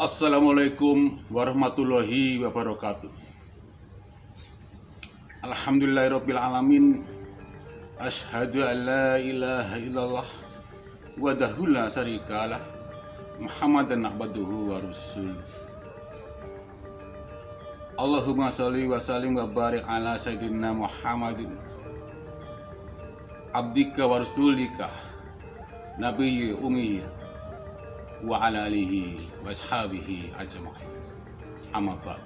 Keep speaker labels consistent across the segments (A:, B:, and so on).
A: Assalamualaikum warahmatullahi wabarakatuh. Alhamdulillahirabbil alamin. Asyhadu an la ilaha illallah wahdahu la syarikalah. Muhammadan abduhu wa rasuluh. Allahumma shalli wa sallim wa barik ala sayyidina Muhammadin abdika wa rasulika nabiyyi ummi wa ala alihi wa ashabihi ajma'in. Amma ba'd.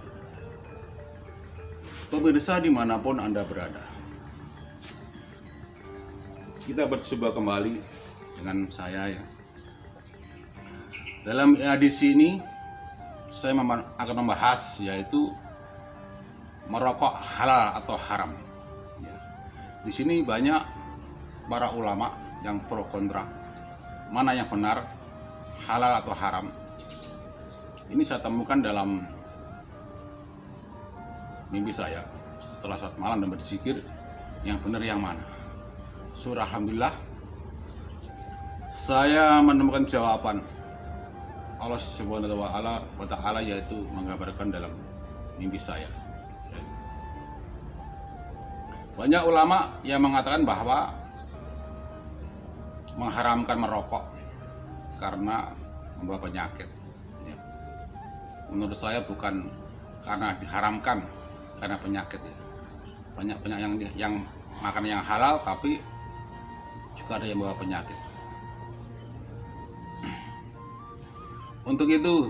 A: Pemirsa dimanapun Anda berada, kita berjumpa kembali dengan saya ya. Dalam edisi ini saya akan membahas yaitu merokok halal atau haram ya. Di sini banyak para ulama yang pro kontra mana yang benar, halal atau haram. Ini saya temukan dalam mimpi saya setelah saat malam dan berzikir, yang benar yang mana. Surah Alhamdulillah, saya menemukan jawaban Allah Subhanahu wa Ta'ala, yaitu menggambarkan dalam mimpi saya. Banyak ulama yang mengatakan bahwa mengharamkan merokok karena membawa penyakit ya. Menurut saya bukan karena diharamkan, karena penyakit ya. Banyak yang makan yang halal tapi juga ada yang membawa penyakit. Untuk itu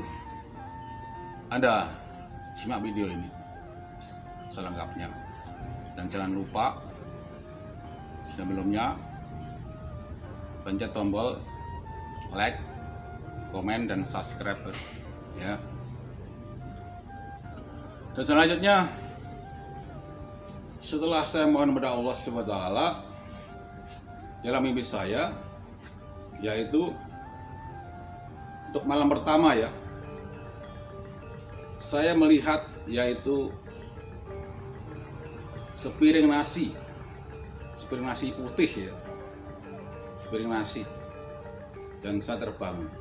A: Anda simak video ini selengkapnya, dan jangan lupa sebelumnya pencet tombol like, komen, dan subscribe ya. Dan selanjutnya, setelah saya mohon kepada Allah SWT dalam mimpi saya, yaitu untuk malam pertama ya, saya melihat yaitu sepiring nasi putih ya, sepiring nasi, dan saya terbangun.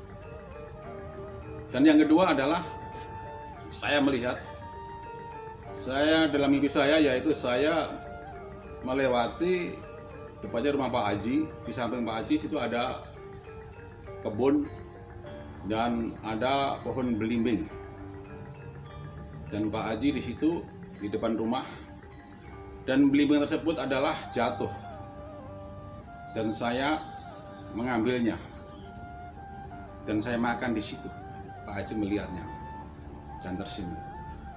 A: Dan yang kedua adalah saya melihat, saya dalam mimpi saya yaitu saya melewati depannya rumah Pak Haji. Di samping Pak Haji situ ada kebun dan ada pohon belimbing, dan Pak Haji di situ di depan rumah, dan belimbing tersebut adalah jatuh dan saya mengambilnya dan saya makan di situ. Pak Haji melihatnya dan tersenyum.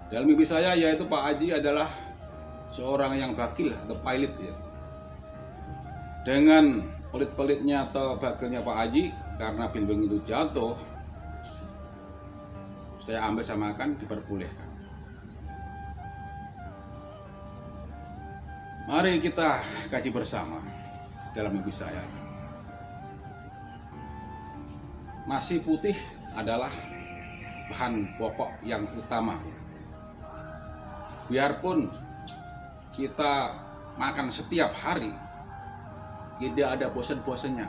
A: Dalam mimpi saya yaitu Pak Haji adalah seorang yang bakil atau pilot ya. Dengan pelit-pelitnya atau bakilnya Pak Haji, karena belimbing itu jatuh, saya ambil, saya makan, diperbolehkan. Mari kita kaji bersama dalam mimpi saya. Nasi putih adalah bahan pokok yang utama. Biarpun kita makan setiap hari, tidak ada bosan-bosannya.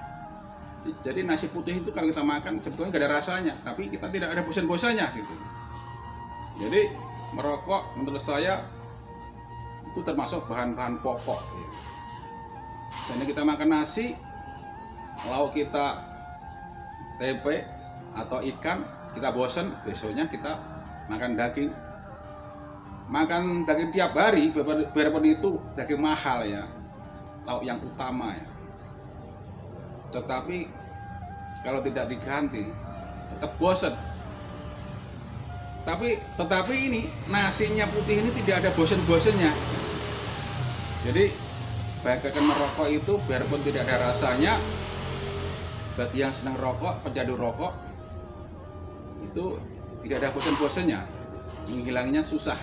A: Jadi nasi putih itu kalau kita makan sebetulnya gak ada rasanya, tapi kita tidak ada bosan-bosannya gitu. Jadi merokok menurut saya itu termasuk bahan-bahan pokok. Misalnya kita makan nasi, lauk kita tempe atau ikan, kita bosan, besoknya kita makan daging. Makan daging tiap hari, biarpun itu daging mahal ya, lauk yang utama ya, tetapi kalau tidak diganti tetap bosan. Tetapi ini nasinya putih ini tidak ada bosan-bosannya. Jadi bagaikan merokok itu biarpun tidak ada rasanya, bagi yang senang rokok, pecandu rokok, itu tidak ada bosan-bosannya, menghilanginya susah.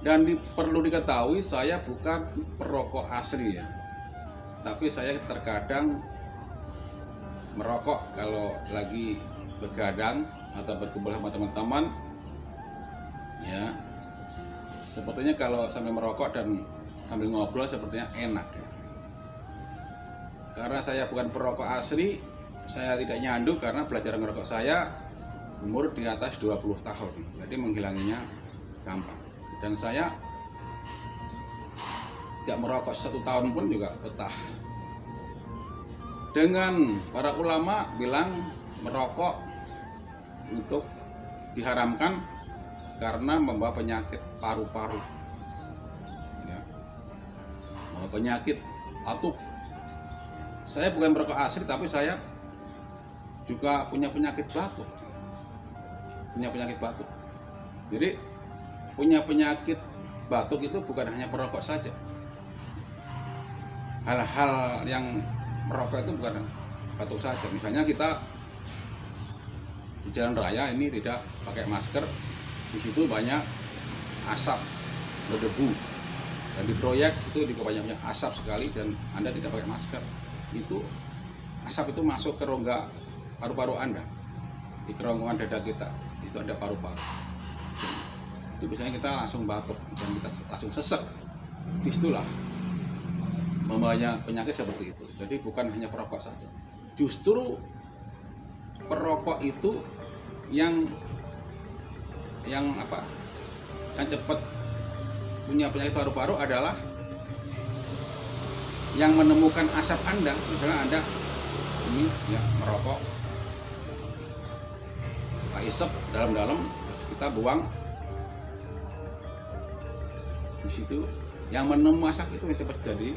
A: Dan perlu diketahui, saya bukan perokok asli ya, tapi saya terkadang merokok kalau lagi begadang atau berkumpul sama teman-teman ya. Sepertinya kalau sambil merokok dan sambil ngobrol sepertinya enak ya. Karena saya bukan perokok asli, saya tidak nyandu karena belajar merokok saya umur di atas 20 tahun, jadi menghilanginya gampang. Dan saya tidak merokok 1 tahun pun juga betah. Dengan para ulama bilang merokok untuk diharamkan karena membawa penyakit paru-paru, ya, membawa penyakit batuk. Saya bukan merokok asli, tapi saya juga punya penyakit batuk. Jadi punya penyakit batuk itu bukan hanya perokok saja. Hal-hal yang merokok itu bukan batuk saja. Misalnya kita di jalan raya ini tidak pakai masker, di situ banyak asap berdebu, dan di proyek itu juga banyak asap sekali, dan Anda tidak pakai masker, itu asap itu masuk ke rongga paru-paru Anda, di kerongkongan dada kita, itu ada paru-paru. Itu biasanya kita langsung batuk dan kita langsung sesek. Disitulah membawanya penyakit seperti itu. Jadi bukan hanya perokok saja. Justru perokok itu yang cepat punya penyakit paru-paru adalah yang menemukan asap Anda. Misalnya Anda ini ya merokok, kita isep dalam-dalam, terus kita buang. Di situ yang menemukan asap itu yang cepat jadi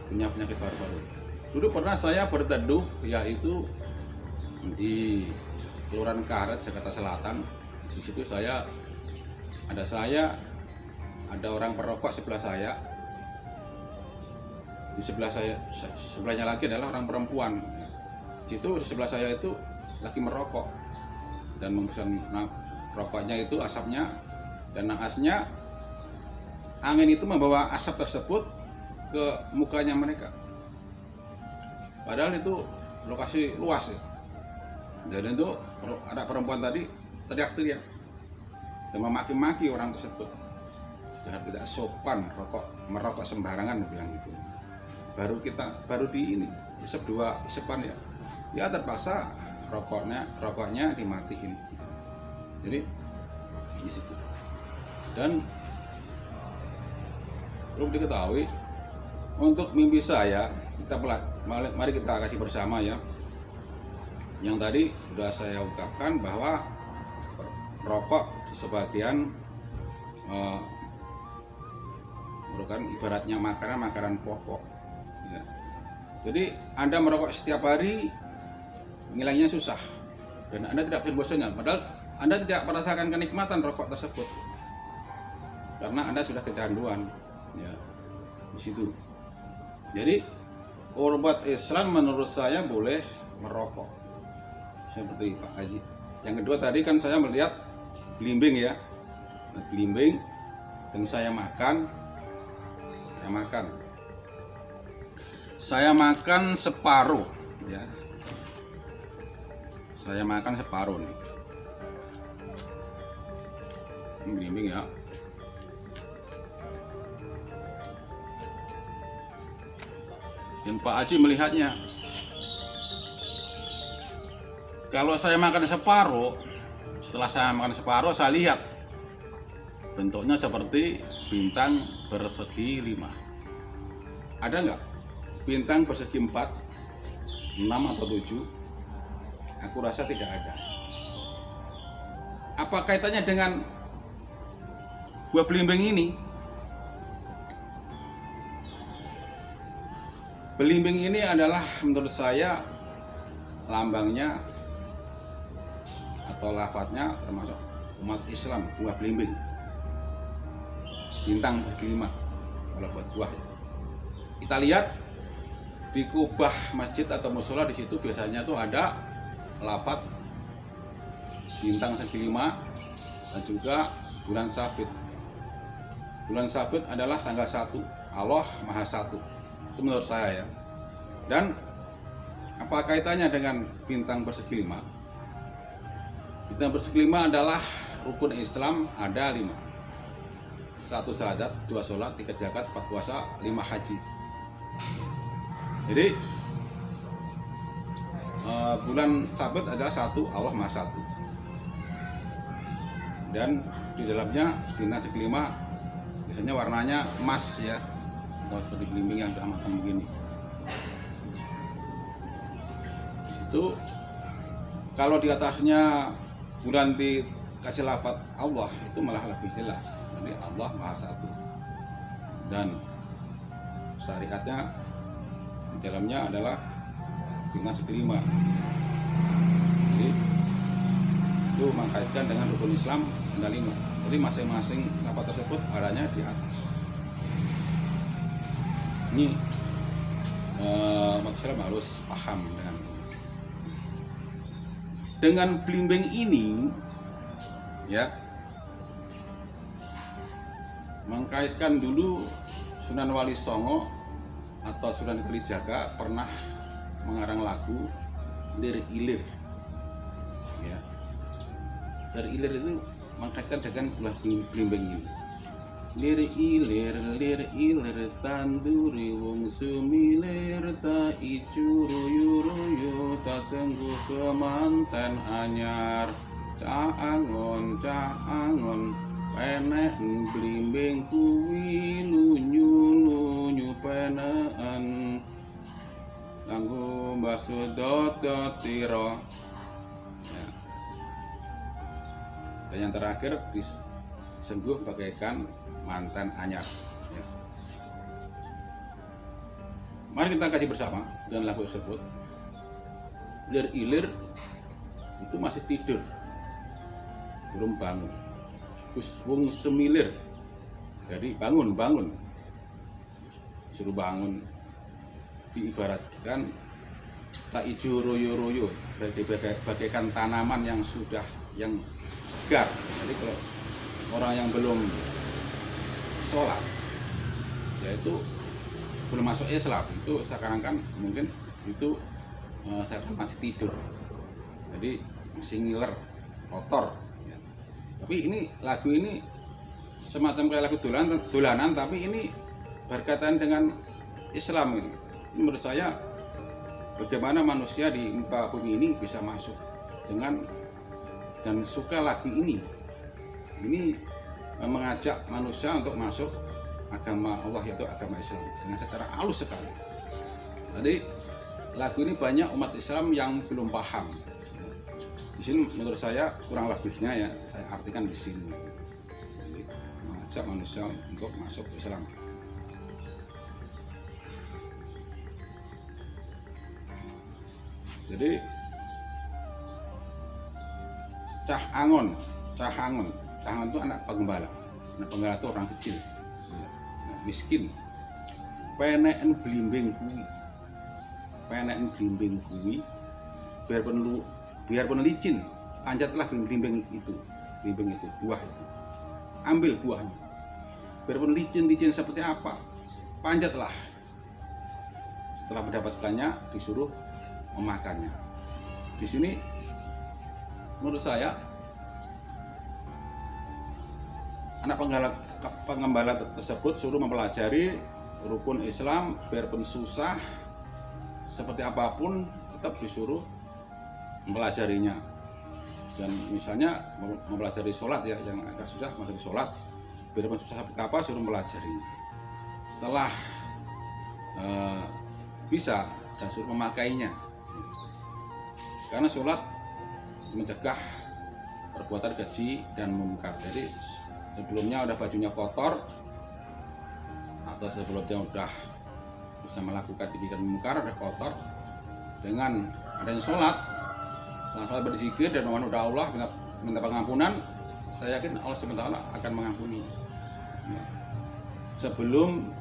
A: punya penyakit paru-paru. Dulu pernah saya berteduh, yaitu di Kelurahan Karet, Jakarta Selatan. Di situ ada orang perokok sebelah saya. Di sebelahnya lagi adalah orang perempuan. Di situ di sebelah saya itu lagi merokok dan memesan rokoknya itu asapnya dan naasnya, angin itu membawa asap tersebut ke mukanya mereka. Padahal itu lokasi luas ya. Dan itu ada perempuan tadi teriak-teriak dan memaki-maki orang tersebut. Jangan tidak sopan merokok sembarangan, bilang gitu. Baru di ini isep 2 isepan ya. Ya terpaksa rokoknya dimatiin. Jadi di situ. Dan perlu diketahui, untuk mimpi saya, mari kita kaji bersama ya. Yang tadi sudah saya ungkapkan bahwa rokok sebagian merupakan ibaratnya makanan pokok ya. Jadi Anda merokok setiap hari, ngilangnya susah dan Anda tidak akan bosannya, padahal Anda tidak merasakan kenikmatan rokok tersebut karena Anda sudah kecanduan ya di situ. Jadi umat Islam menurut saya boleh merokok seperti Pak Haji. Yang kedua tadi kan saya melihat belimbing ya, belimbing, dan saya makan separuh ya. Saya makan separuh nih. Ini belimbing ya. Dan Pak Haji melihatnya. Kalau saya makan separuh, setelah saya makan separuh, saya lihat bentuknya seperti bintang bersegi 5. Ada nggak bintang bersegi 4, 6 atau 7? Aku rasa tidak ada. Apa kaitannya dengan buah belimbing ini? Belimbing ini adalah menurut saya lambangnya atau lafadznya termasuk umat Islam, buah belimbing, bintang bersegi 5 kalau buat buah ya. Kita lihat di kubah masjid atau musola, di situ biasanya tuh ada lafadz bintang segi 5 dan juga bulan sabit. Bulan sabit adalah tanggal 1, Allah Maha Satu. Itu menurut saya ya. Dan apa kaitannya dengan bintang bersegi 5? Bintang bersegi 5 adalah rukun Islam, ada 5. 1 syahadat, 2 sholat, 3 zakat, 4 puasa, 5 haji. Jadi bulan sabit adalah 1, Allah Maha Satu. dan di dalamnya bintang sekelima biasanya warnanya emas ya, atau seperti belimbing yang sudah matang begini. Itu kalau di atasnya bulan dikasih lafaz Allah itu malah lebih jelas. Jadi Allah Maha Satu dan syariatnya di dalamnya adalah bintang sekelima. Jadi itu mengkaitkan dengan rukun Islam ada 5. Jadi masing-masing lafaz tersebut adanya di atas. Ini umat Islam harus paham dengan belimbing ini ya, mengkaitkan dulu Sunan Wali Songo atau Sunan Kalijaga pernah mengarang lagu Lir Ilir ya. Lir Ilir itu mengkaitkan dengan belimbing ini. Lir ilir tanduri wong sumilir ta icu ruyu ta sengguh kemanten anyar cah angon penek blimbing kuwi lunyu peneen nganggo basudot tira ya. Dan yang terakhir disengguh bagaikan mantan anyar ya. Mari kita kaji bersama dengan lagu tersebut. Lir ilir itu masih tidur, belum bangun. Terus wong semilir, jadi bangun, suruh bangun. Diibaratkan tak ijo royo bagaikan tanaman yang sudah segar. Jadi kalau orang yang belum sholat yaitu belum masuk Islam itu sekarang kan mungkin itu saya masih tidur, jadi masih ngiler, kotor ya. Tapi ini lagu ini semacam kayak lagu dolanan tapi ini berkaitan dengan Islam ini menurut saya. Bagaimana manusia di muka bumi ini bisa masuk dengan dan suka lagu ini mengajak manusia untuk masuk agama Allah, yaitu agama Islam, dengan secara halus sekali. Jadi lagu ini banyak umat Islam yang belum paham. Di sini menurut saya kurang lebihnya ya saya artikan di sini. Jadi mengajak manusia untuk masuk Islam. Jadi Cah Angon itu anak penggembala. Anak penggembala itu orang kecil, miskin. Peneken blimbing kuwi, biarpun licin, panjatlah blimbing itu, buah itu. Ambil buahnya. Biarpun licin seperti apa, panjatlah. Setelah mendapatkannya, disuruh memakannya. Di sini menurut saya anak penggembala tersebut suruh mempelajari rukun Islam, biarpun susah seperti apapun tetap disuruh mempelajarinya. Dan misalnya mempelajari sholat ya, yang agak susah mempelajari sholat, biarpun susah seperti apa suruh mempelajarinya. Setelah bisa dan suruh memakainya, karena sholat mencegah perbuatan keji dan mungkar. Jadi sebelumnya udah bajunya kotor atau sebelumnya udah bisa melakukan keji dan mungkar udah kotor, dengan adanya sholat, setelah sholat berzikir dan memohon doa Allah, minta pengampunan, saya yakin Allah SWT akan mengampuni sebelum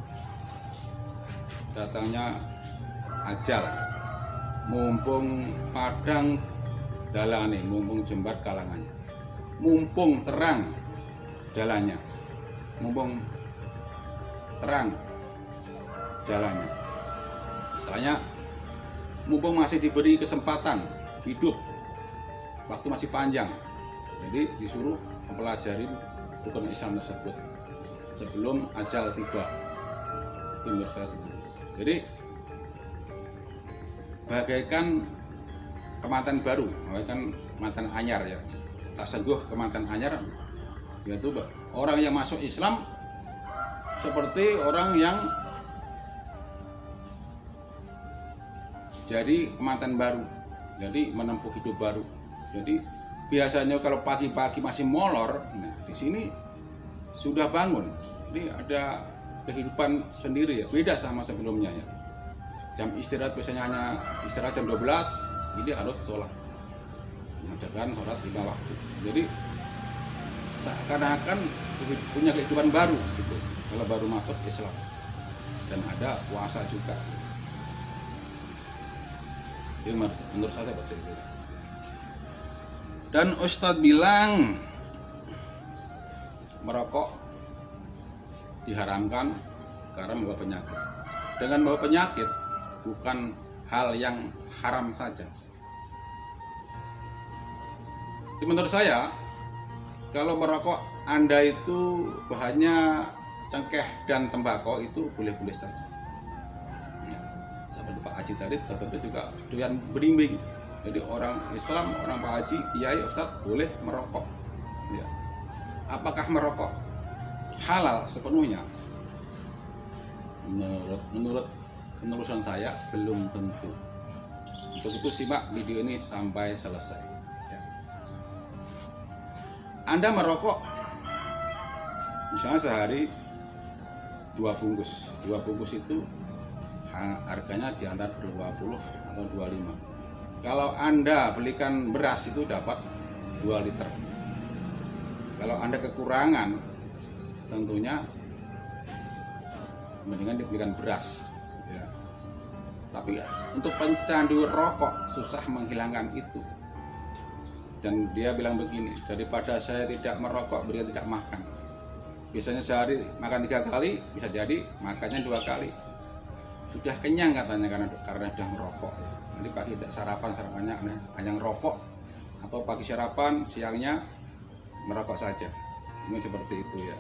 A: datangnya ajal. Mumpung padang dalane, mumpung jembat kalangannya, mumpung terang jalannya, mumpung terang jalannya. Istilahnya mumpung masih diberi kesempatan hidup, waktu masih panjang, jadi disuruh mempelajari rukun Islam tersebut sebelum ajal tiba. Itu menurut saya sendiri. Jadi bagaikan kemanten baru, bagaikan mantan anyar ya. Tak sengguh kemanten anyar yaitu orang yang masuk Islam seperti orang yang jadi kemanten baru, jadi menempuh hidup baru. Jadi biasanya kalau pagi-pagi masih molor, nah di sini sudah bangun. Jadi ada kehidupan sendiri ya, beda sama sebelumnya ya. Jam istirahat biasanya hanya istirahat jam 12, ini harus sholat, mengerjakan sholat 5 waktu. Jadi seakan-akan punya kehidupan baru gitu kalau baru masuk Islam, dan ada puasa juga. Itu menurut saya seperti itu. Dan Ustadz bilang merokok diharamkan karena membawa penyakit. Dengan membawa penyakit bukan hal yang haram saja. Itu menurut saya, kalau merokok Anda itu bahannya cengkeh dan tembakau itu boleh-boleh saja. Ya, seperti Pak Haji tadi, tentu juga doyan berimbing. Jadi orang Islam, orang Pak Haji, Kiai, Ustadz boleh merokok. Ya. Apakah merokok halal sepenuhnya? Menurut penelusuran saya belum tentu. Untuk itu simak video ini sampai selesai. Ya. Anda merokok misalnya sehari 2 bungkus. 2 bungkus itu harganya di antara 20 atau 25. Kalau Anda belikan beras itu dapat 2 liter. Kalau Anda kekurangan, tentunya mendingan dibelikan beras ya. Tapi untuk pencandu rokok susah menghilangkan itu. Dan dia bilang begini, daripada saya tidak merokok, beliau tidak makan. Biasanya sehari makan 3 kali, bisa jadi makannya 2 kali. Sudah kenyang katanya karena sudah merokok ya. Nanti pagi tidak sarapannya hanya ngerokok, atau pagi sarapan, siangnya merokok saja. Ini seperti itu ya.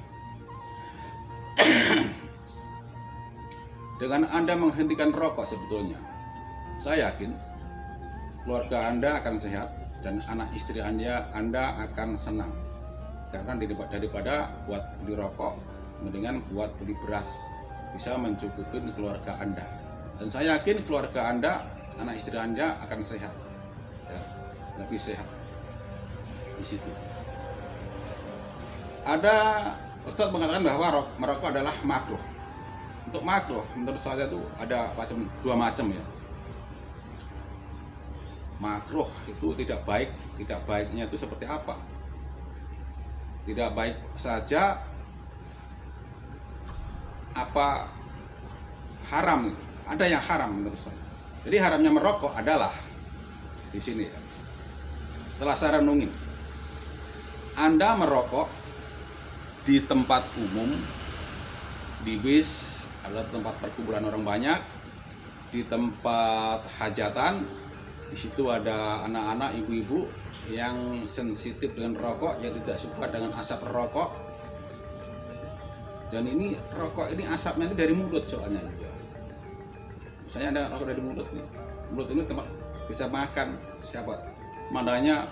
A: Dengan Anda menghentikan rokok sebetulnya, saya yakin keluarga Anda akan sehat dan anak istri Anda akan senang. Karena daripada buat beli rokok, mendingan buat beli beras, bisa mencukupi keluarga Anda. Dan saya yakin keluarga Anda, anak istri Anda akan sehat, ya, lebih sehat di situ. Ada Ustadz mengatakan bahwa merokok adalah makruh. Untuk makruh menurut saya itu ada 2 macam ya. Makruh itu tidak baik, tidak baiknya itu seperti apa? Tidak baik saja apa haram itu. Ada yang haram menurut saya. Jadi haramnya merokok adalah di sini ya. Setelah saya renungin, Anda merokok di tempat umum, di bis, ada tempat perkumpulan orang banyak, di tempat hajatan, di situ ada anak-anak, ibu-ibu yang sensitif dengan rokok, yang tidak suka dengan asap rokok. Dan ini rokok ini asapnya ini dari mulut soalnya juga. Misalnya ada rokok dari mulut nih, mulut ini tempat bisa makan siapa? Mandanya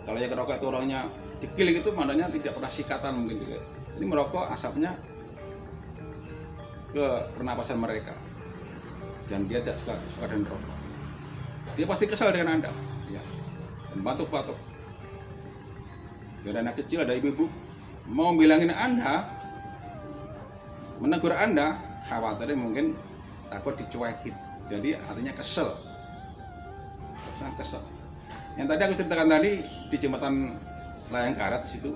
A: kalau yang rokok itu orangnya dikil gitu, mandanya tidak pernah sikatan mungkin juga. Ini merokok asapnya ke pernapasan mereka, dan dia tidak suka dengan rokok. Dia pasti kesal dengan Anda ya, dan batuk-batuk. Jadi anak kecil, ada ibu-ibu mau bilangin Anda, menegur Anda, khawatirnya mungkin takut dicuekin, jadi artinya kesel, sangat kesel. Yang tadi aku ceritakan tadi di jembatan Layang Karat situ,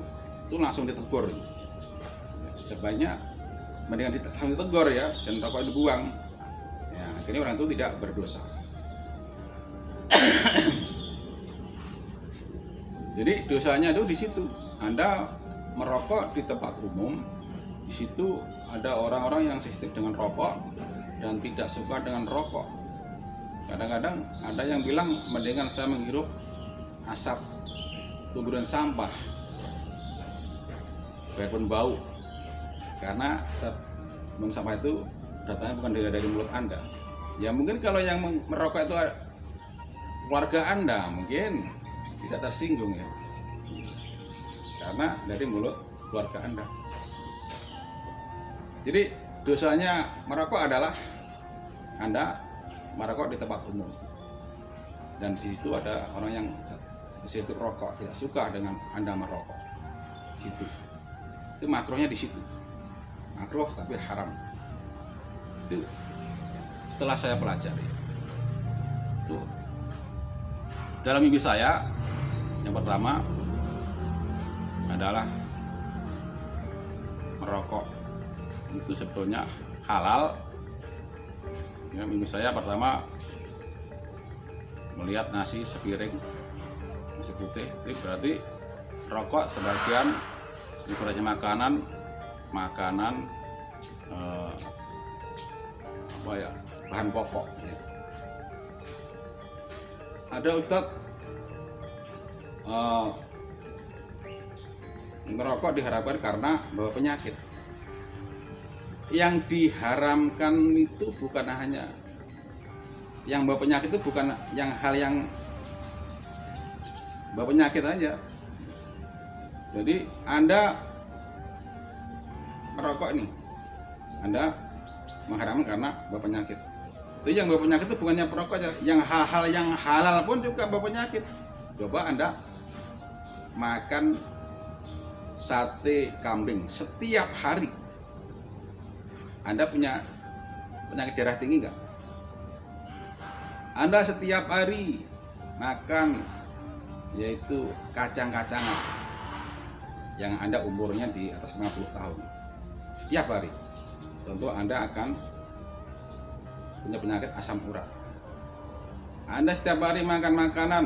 A: itu langsung ditegur. Sebaiknya mendingan ditegur ya, dan rokok dibuang. Ya, akhirnya orang itu tidak berdosa. Jadi dosanya itu di situ. Anda merokok di tempat umum, di situ ada orang-orang yang sensitif dengan rokok dan tidak suka dengan rokok. Kadang-kadang ada yang bilang mendingan saya menghirup asap kuburan sampah, biarpun bau, karena asap kuburan sampah itu datangnya bukan dari mulut Anda. Ya mungkin kalau yang merokok itu keluarga Anda mungkin tidak tersinggung ya, karena dari mulut keluarga Anda. Jadi dosanya merokok adalah Anda merokok di tempat umum, dan di situ ada orang yang sesuatu rokok tidak suka dengan Anda merokok. Situ itu makruhnya, di situ makruh tapi haram. Itu setelah saya pelajari, itu dalam mimpi saya yang pertama adalah merokok itu sebetulnya halal. Ya, mimpi saya pertama melihat nasi sepiring, nasi putih, itu berarti rokok sebagian ukurannya makanan bahan pokok ya. Ada Ustadz merokok diharapkan karena bawa penyakit. Yang diharamkan itu bukan hanya yang bawa penyakit, itu bukan hal yang bawa penyakit aja. Jadi Anda merokok ini, Anda mengharamkan karena bawa penyakit. Itu yang bawa penyakit itu bukannya perokok aja, yang hal-hal yang halal pun juga bawa penyakit. Coba Anda makan sate kambing setiap hari, Anda punya penyakit darah tinggi nggak? Anda setiap hari makan yaitu kacang-kacangan yang Anda umurnya di atas 50 tahun setiap hari, tentu Anda akan punya penyakit asam urat. Anda setiap hari makan makanan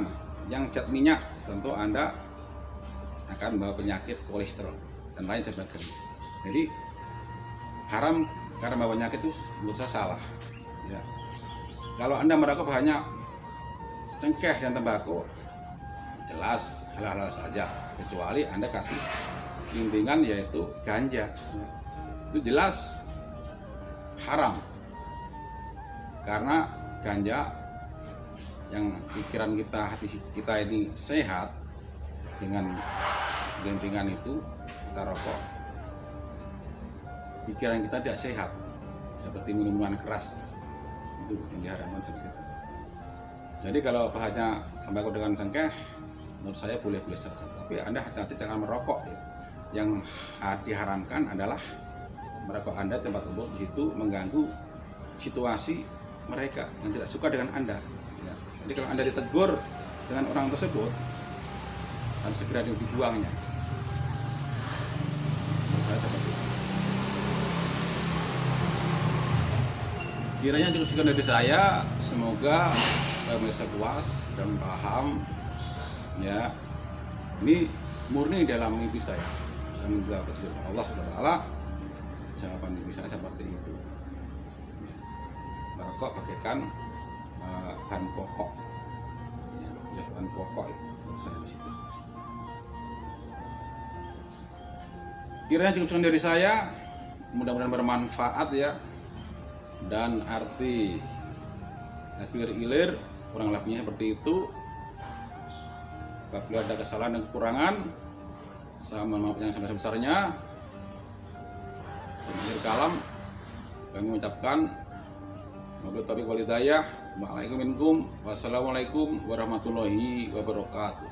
A: yang zat minyak, tentu Anda akan membawa penyakit kolesterol dan lain sebagainya. Jadi haram karena membawa penyakit itu menurut saya salah ya. Kalau Anda merokok banyak cengkeh dan tembakau, jelas halal saja, kecuali Anda kasih bimbingan yaitu ganja, itu jelas haram. Karena ganja yang pikiran kita, hati kita ini sehat, dengan bimbingan itu kita rokok, pikiran kita tidak sehat, seperti minuman keras, itu yang diharamkan seperti itu. Jadi kalau bahannya tembakau dengan cengkeh, menurut saya boleh-boleh saja, tapi Anda hati-hati jangan merokok ya. Yang diharamkan adalah merokok Anda tempat umum, di situ mengganggu situasi mereka yang tidak suka dengan Anda ya. Jadi kalau Anda ditegur dengan orang tersebut, harus segera dibuangnya. Menurut saya seperti itu. Kiranya cukup sekian dari saya, semoga pemirsa puas dan paham ya. Ini murni dalam mimpi saya minta petunjuk Allah Subhanahu wa taala. Jawaban mimpi saya seperti itu. Merokok bagaikan bahan pokok ya, bahan pokok itu menurut saya di situ. Kiranya cukup sekian dari saya, mudah-mudahan bermanfaat ya. Dan arti ilir kurang lebihnya seperti itu. Apabila ada kesalahan dan kekurangan, saya mohon maaf yang sebesar-besarnya. Akhir kalam kami mengucapkan wabillahi taufiq wal hidayah. Wassalamualaikum warahmatullahi wabarakatuh.